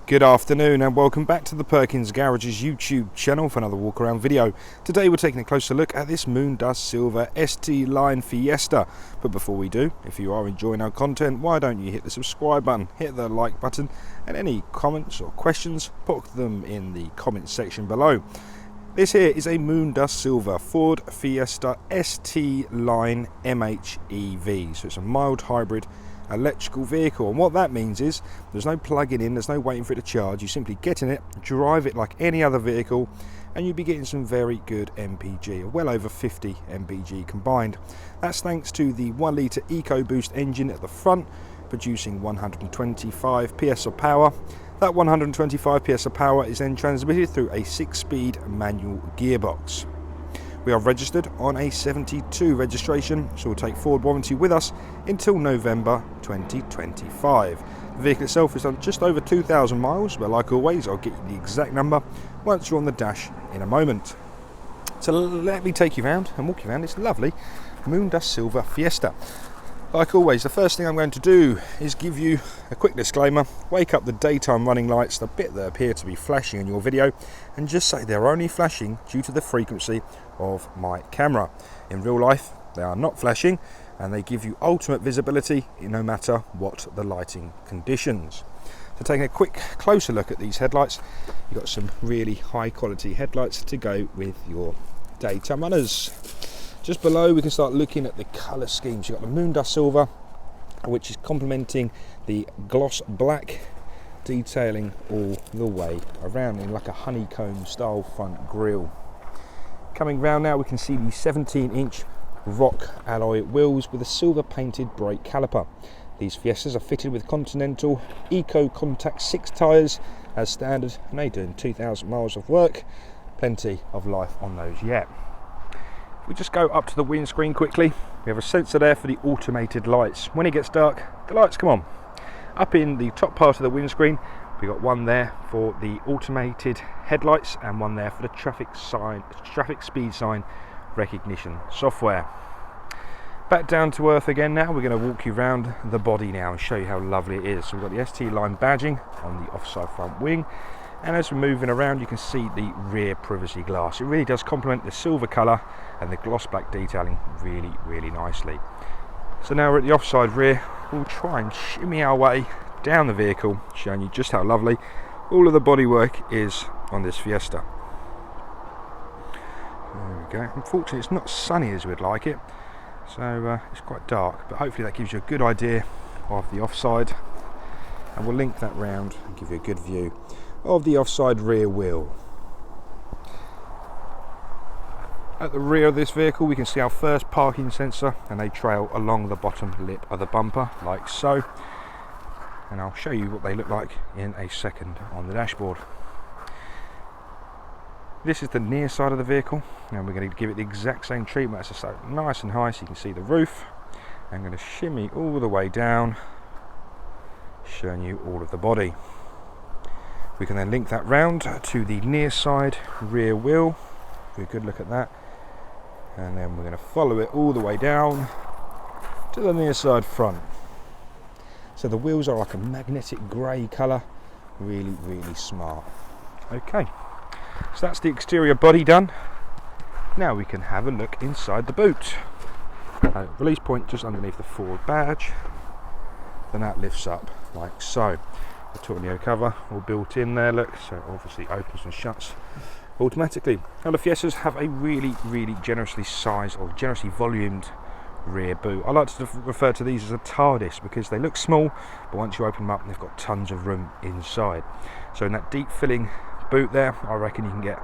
Good afternoon and welcome back to the Perkins Garage's YouTube channel for another walk around video. Today we're taking a closer look at this Moondust Silver ST Line Fiesta. But before we do, if you are enjoying our content, why don't you hit the subscribe button, hit the like button, and any comments or questions, put them in the comment section below. This here is a Moondust Silver Ford Fiesta ST Line MHEV, so it's a mild hybrid electrical vehicle, and what that means is there's no plugging in, there's no waiting for it to charge. You simply get in it, drive it like any other vehicle, and you'll be getting some very good MPG, well over 50 MPG combined. That's thanks to the 1 litre EcoBoost engine at the front, producing 125 PS of power. That 125 PS of power is then transmitted through a 6-speed manual gearbox. We are registered on a 72 registration, so we'll take Ford warranty with us until November 2025. The vehicle itself is done just over 2,000 miles, but like always, I'll get you the exact number once you're on the dash in a moment. So let me take you around and walk you around this lovely Moondust Silver Fiesta. Like always, the first thing I'm going to do is give you a quick disclaimer, wake up the daytime running lights, the bit that appear to be flashing in your video, and just say they're only flashing due to the frequency of my camera. In real life, they are not flashing, and they give you ultimate visibility no matter what the lighting conditions. So taking a quick closer look at these headlights, you've got some really high quality headlights to go with your daytime runners. Just below we can start looking at the colour schemes. You've got the Moondust Silver, which is complementing the gloss black detailing all the way around in like a honeycomb style front grille. Coming round now we can see the 17-inch rock alloy wheels with a silver painted brake caliper. These Fiestas are fitted with Continental Eco Contact 6 tyres as standard, and they're doing 2,000 miles of work. Plenty of life on those yet. We just go up to the windscreen quickly. We have a sensor there for the automated lights. When it gets dark, the lights come on. Up in the top part of the windscreen, we've got one there for the automated headlights and one there for the traffic speed sign recognition software. Back down to earth again now. We're going to walk you around the body now and show you how lovely it is. So we've got the ST Line badging on the offside front wing. And as we're moving around, you can see the rear privacy glass. It really does complement the silver colour and the gloss black detailing really nicely. So now we're at the offside rear. We'll try and shimmy our way down the vehicle, showing you just how lovely all of the bodywork is on this Fiesta. There we go. Unfortunately, it's not sunny as we'd like it, so it's quite dark, but hopefully that gives you a good idea of the offside, and we'll link that round and give you a good view of the offside rear wheel. At the rear of this vehicle we can see our first parking sensor, and they trail along the bottom lip of the bumper like so, and I'll show you what they look like in a second on the dashboard. This is the near side of the vehicle, and we're going to give it the exact same treatment. It's so nice and high so you can see the roof. I'm going to shimmy all the way down, showing you all of the body. We can then link that round to the near side rear wheel. Give a good look at that. And then we're going to follow it all the way down to the near side front. So the wheels are like a magnetic grey colour. Really smart. Okay, so that's the exterior body done. Now we can have a look inside the boot. Release point just underneath the Ford badge. Then that lifts up like so. The tornado cover all built in there, look, so it obviously opens and shuts automatically. Now the Fiestas have a really generously sized or generously volumed rear boot. I like to refer to these as a TARDIS because they look small, but once you open them up they've got tons of room inside. So in that deep filling boot there, I reckon you can get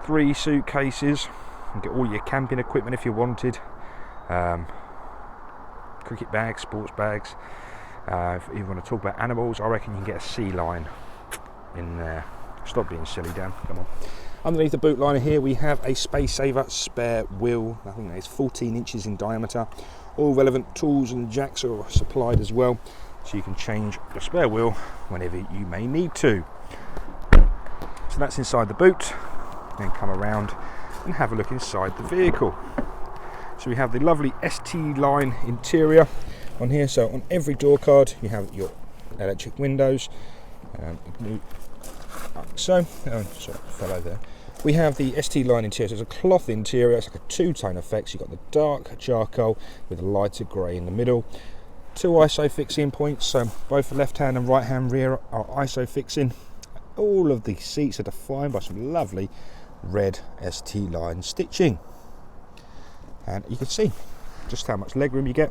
3 suitcases and get all your camping equipment if you wanted, cricket bags, sports bags. If you want to talk about animals, I reckon you can get a sea lion in there. Stop being silly, Dan, come on. Underneath the boot liner here we have a space saver spare wheel. I think that is 14 inches in diameter. All relevant tools and jacks are supplied as well, so you can change your spare wheel whenever you may need to. So that's inside the boot. Then come around and have a look inside the vehicle. So we have the lovely ST Line interior on here. So on every door card you have your electric windows, So, sorry, fell over there. We have the ST line interior, so it's a cloth interior, it's like a two-tone effect. So you've got the dark charcoal with a lighter grey in the middle. 2 ISO fixing points, so both the left hand and right hand rear are ISO fixing. All of the seats are defined by some lovely red ST line stitching. And you can see just how much legroom you get.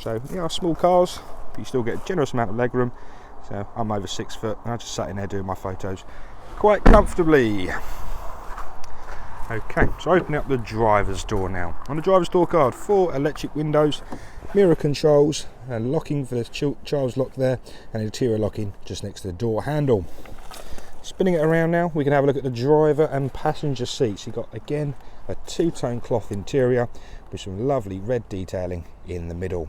So they are small cars, but you still get a generous amount of legroom. So I'm over 6 foot and I just sat in there doing my photos quite comfortably. Okay, so opening up the driver's door now. On the driver's door card, 4 electric windows, mirror controls, and locking for the child's lock there, and interior locking just next to the door handle. Spinning it around now, we can have a look at the driver and passenger seats. You've got, again, a two-tone cloth interior with some lovely red detailing in the middle.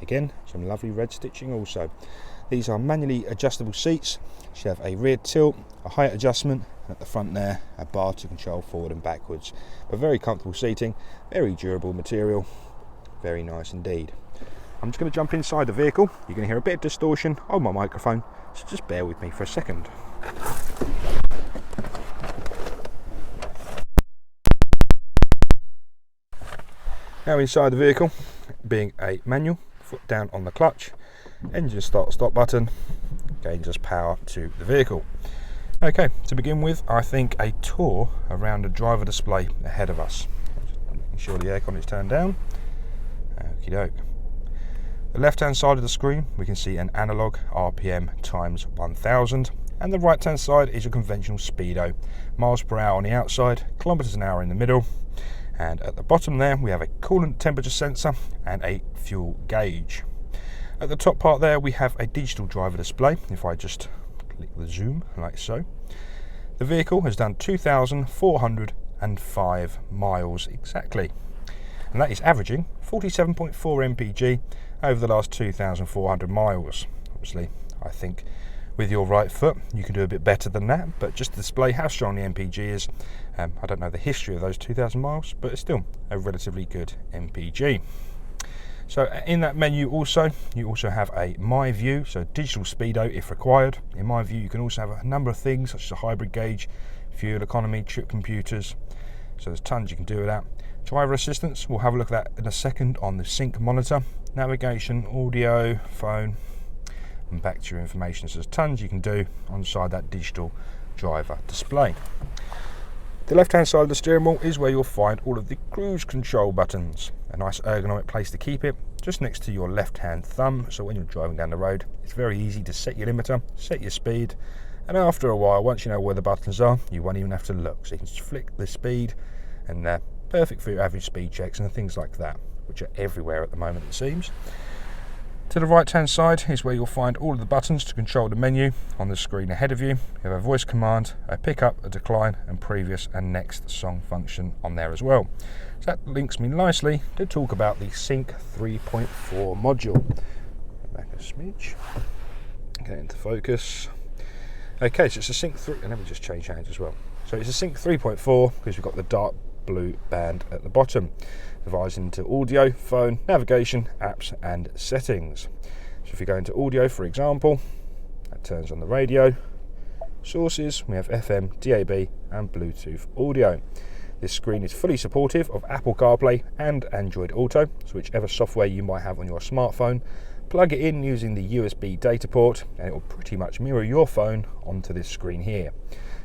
Again, some lovely red stitching also. These are manually adjustable seats. You have a rear tilt, a height adjustment, and at the front there, a bar to control forward and backwards. But very comfortable seating, very durable material, very nice indeed. I'm just going to jump inside the vehicle. You're going to hear a bit of distortion on my microphone, so just bear with me for a second. Now inside the vehicle, being a manual, foot down on the clutch, engine stop button, gains us power to the vehicle. Okay, to begin with, I think a tour around the driver display ahead of us. Just making sure the aircon is turned down. Okie doke. The left hand side of the screen, we can see an analog RPM times 1000, and the right hand side is a conventional speedo, miles per hour on the outside, kilometers an hour in the middle. And at the bottom there, we have a coolant temperature sensor and a fuel gauge. At the top part there, we have a digital driver display. If I just click the zoom, like so. The vehicle has done 2,405 miles exactly. And that is averaging 47.4 mpg over the last 2,400 miles. Obviously, I think with your right foot, you can do a bit better than that, but just to display how strong the MPG is, I don't know the history of those 2,000 miles, but it's still a relatively good MPG. So in that menu you also have a My View, so digital speedo if required. In My View you can also have a number of things such as a hybrid gauge, fuel economy, trip computers, so there's tons you can do with that. Driver assistance, we'll have a look at that in a second on the sync monitor. Navigation, audio, phone, and back to your information. So there's tons you can do inside that digital driver display. The left hand side of the steering wheel is where you'll find all of the cruise control buttons. A nice ergonomic place to keep it, just next to your left hand thumb, so when you're driving down the road it's very easy to set your limiter, set your speed, and after a while, once you know where the buttons are, you won't even have to look, so you can just flick the speed, and they're perfect for your average speed checks and things like that, which are everywhere at the moment it seems. To the right hand side is where you'll find all of the buttons to control the menu on the screen ahead of you. You have a voice command, a pick up, a decline, and previous and next song function on there as well. So that links me nicely to talk about the Sync 3.4 module. Back a smidge, get into focus. Okay, so it's a Sync 3, and let me just change hands as well. So it's a Sync 3.4 because we've got the dark blue band at the bottom, divides into audio, phone, navigation, apps and settings. So if you go into audio, for example, that turns on the radio. Sources, we have FM, DAB and Bluetooth audio. This screen is fully supportive of Apple CarPlay and Android Auto, so whichever software you might have on your smartphone, plug it in using the USB data port and it will pretty much mirror your phone onto this screen here.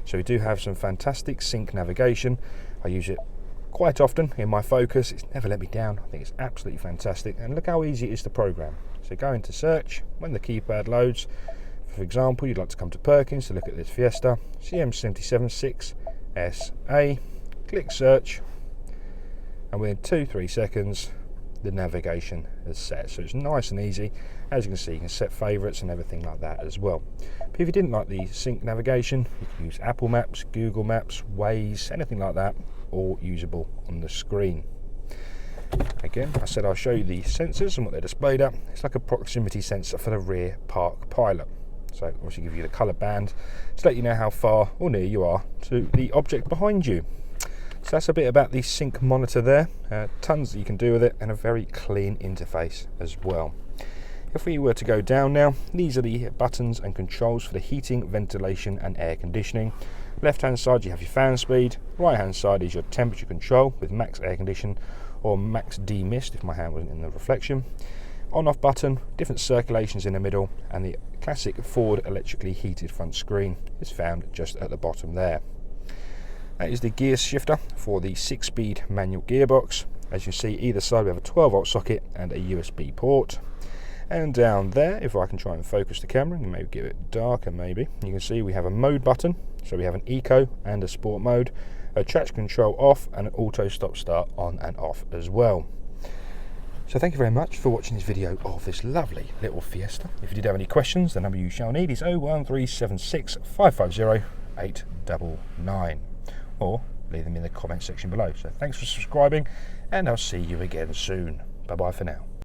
So we do have some fantastic sync navigation. I use it quite often in my Focus. It's never let me down. I think it's absolutely fantastic, and look how easy it is to program. So go into search when the keypad loads. For example, you'd like to come to Perkins to look at this Fiesta CM776SA. Click search, and within 2-3 seconds the navigation is set. So it's nice and easy. As you can see, you can set favourites and everything like that as well. But if you didn't like the sync navigation, you can use Apple Maps, Google Maps, Waze, anything like that, all usable on the screen. Again, I said I'll show you the sensors and what they're displayed at. It's like a proximity sensor for the rear park pilot. So obviously give you the colour band to let you know how far or near you are to the object behind you. So that's a bit about the sync monitor there. Tons that you can do with it, and a very clean interface as well. If If we were to go down now, these are the buttons and controls for the heating, ventilation and air conditioning. Left hand side you have your fan speed, right hand side is your temperature control with max air condition or max demist if my hand wasn't in the reflection. On off button, different circulations in the middle, and the classic Ford electrically heated front screen is found just at the bottom there. That is the gear shifter for the 6-speed manual gearbox. As you see, either side we have a 12-volt socket and a USB port. And down there, if I can try and focus the camera and maybe give it darker maybe, you can see we have a mode button. So we have an eco and a sport mode, a traction control off and an auto stop start on and off as well. So thank you very much for watching this video of this lovely little Fiesta. If you did have any questions, the number you shall need is 01376 550 899, or leave them in the comment section below. So thanks for subscribing, and I'll see you again soon. Bye bye for now.